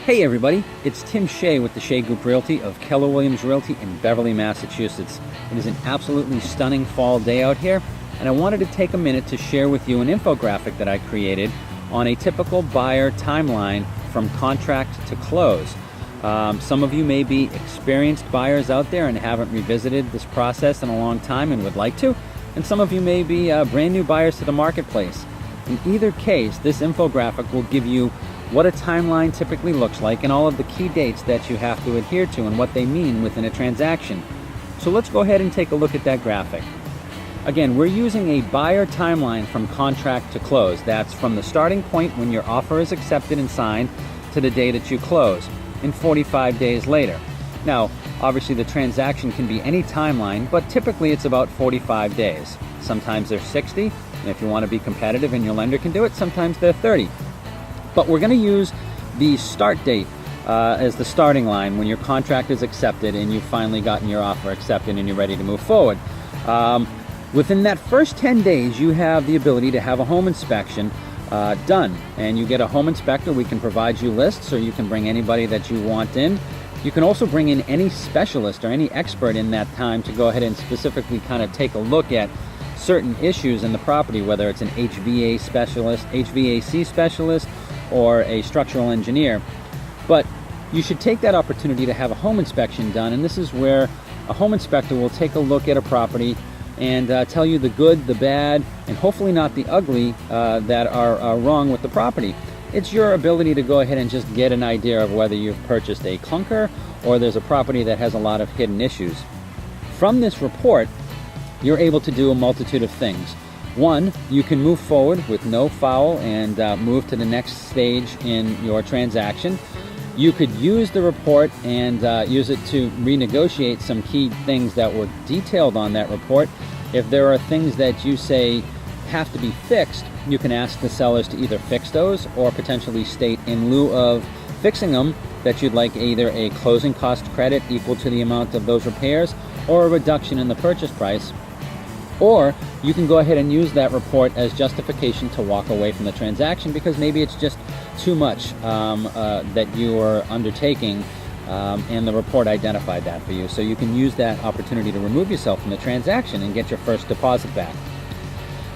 Hey everybody, it's Tim Shea with the Shea Group Realty of Keller Williams Realty in Beverly, Massachusetts. It is an absolutely stunning fall day out here, and I wanted to take a minute to share with you an infographic that I created on a typical buyer timeline from contract to close. Some of you may be experienced buyers out there and haven't revisited this process in a long time and would like to, and some of you may be brand new buyers to the marketplace. In either case, this infographic will give you what a timeline typically looks like and all of the key dates that you have to adhere to and what they mean within a transaction. So let's go ahead and take a look at that graphic. Again, we're using a buyer timeline from contract to close. That's from the starting point when your offer is accepted and signed to the day that you close, and 45 days later. Now, obviously the transaction can be any timeline, but typically it's about 45 days. Sometimes they're 60, and if you want to be competitive and your lender can do it, sometimes they're 30. But we're going to use the start date as the starting line when your contract is accepted and you've finally gotten your offer accepted and you're ready to move forward. Within that first 10 days, you have the ability to have a home inspection done. And you get a home inspector. We can provide you lists, or you can bring anybody that you want in. You can also bring in any specialist or any expert in that time to go ahead and specifically kind of take a look at certain issues in the property, whether it's an HVAC specialist, or a structural engineer. But you should take that opportunity to have a home inspection done, and this is where a home inspector will take a look at a property and tell you the good, the bad, and hopefully not the ugly that are wrong with the property. It's your ability to go ahead and just get an idea of whether you've purchased a clunker or there's a property that has a lot of hidden issues. From this report, you're able to do a multitude of things. One, you can move forward with no foul and move to the next stage in your transaction. You could use the report and use it to renegotiate some key things that were detailed on that report. If there are things that you say have to be fixed, you can ask the sellers to either fix those or potentially state in lieu of fixing them that you'd like either a closing cost credit equal to the amount of those repairs or a reduction in the purchase price. Or you can go ahead and use that report as justification to walk away from the transaction because maybe it's just too much that you are undertaking, and the report identified that for you. So you can use that opportunity to remove yourself from the transaction and get your first deposit back.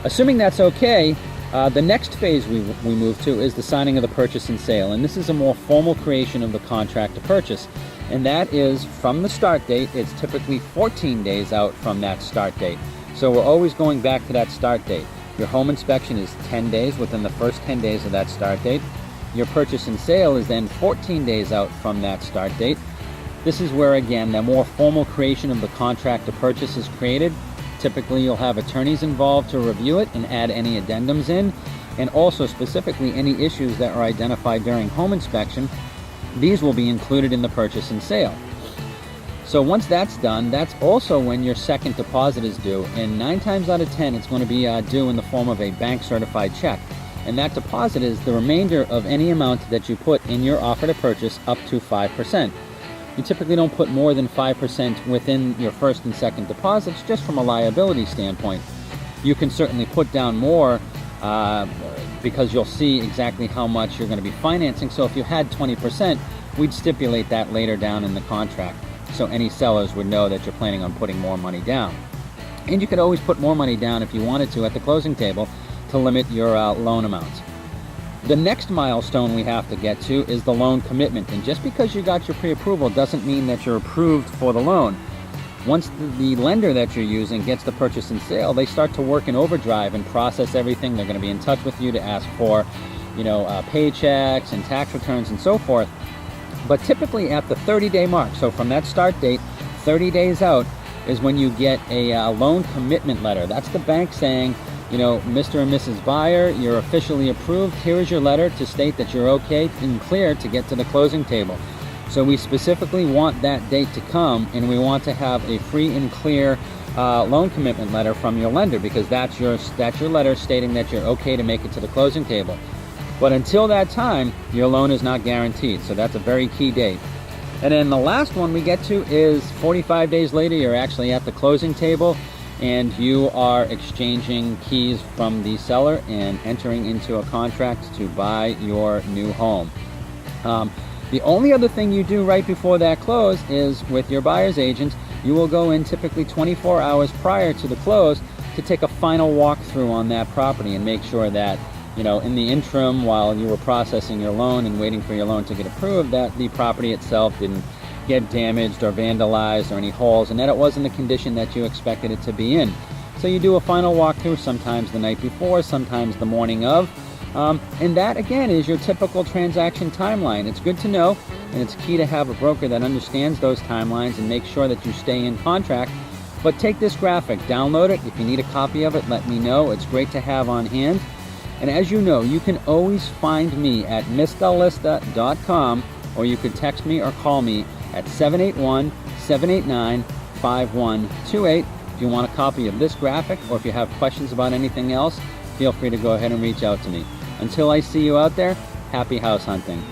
Assuming that's okay, the next phase we move to is the signing of the purchase and sale. And this is a more formal creation of the contract to purchase. And that is from the start date. It's typically 14 days out from that start date. So we're always going back to that start date. Your home inspection is 10 days within the first 10 days of that start date. Your purchase and sale is then 14 days out from that start date. This is where, again, the more formal creation of the contract to purchase is created. Typically, you'll have attorneys involved to review it and add any addendums in, and also specifically any issues that are identified during home inspection. These will be included in the purchase and sale. So once that's done, that's also when your second deposit is due, and 9 times out of 10 it's going to be due in the form of a bank certified check. And that deposit is the remainder of any amount that you put in your offer to purchase up to 5%. You typically don't put more than 5% within your first and second deposits, just from a liability standpoint. You can certainly put down more because you'll see exactly how much you're going to be financing. So if you had 20%, we'd stipulate that later down in the contract, so any sellers would know that you're planning on putting more money down. And you could always put more money down if you wanted to at the closing table to limit your loan amounts. The next milestone we have to get to is the loan commitment. And just because you got your pre-approval doesn't mean that you're approved for the loan. Once the lender that you're using gets the purchase and sale, they start to work in overdrive and process everything. They're going to be in touch with you to ask for, paychecks and tax returns and so forth. But typically at the 30-day mark, so from that start date, 30 days out, is when you get a loan commitment letter. That's the bank saying, Mr. and Mrs. Buyer, you're officially approved. Here is your letter to state that you're okay and clear to get to the closing table. So we specifically want that date to come, and we want to have a free and clear loan commitment letter from your lender, because that's your letter stating that you're okay to make it to the closing table. But until that time, your loan is not guaranteed. So that's a very key date. And then the last one we get to is 45 days later, you're actually at the closing table and you are exchanging keys from the seller and entering into a contract to buy your new home. The only other thing you do right before that close is, with your buyer's agent, you will go in typically 24 hours prior to the close to take a final walkthrough on that property and make sure that, you know, in the interim, while you were processing your loan and waiting for your loan to get approved, that the property itself didn't get damaged or vandalized or any holes, and that it was in the condition that you expected it to be in. So you do a final walkthrough, sometimes the night before, sometimes the morning of, and that again is your typical transaction timeline. It's good to know, and it's key to have a broker that understands those timelines and make sure that you stay in contract. But take this graphic, download it. If you need a copy of it, let me know. It's great to have on hand. And as you know, you can always find me at mistalista.com, or you could text me or call me at 781-789-5128. If you want a copy of this graphic, or if you have questions about anything else, feel free to go ahead and reach out to me. Until I see you out there, happy house hunting.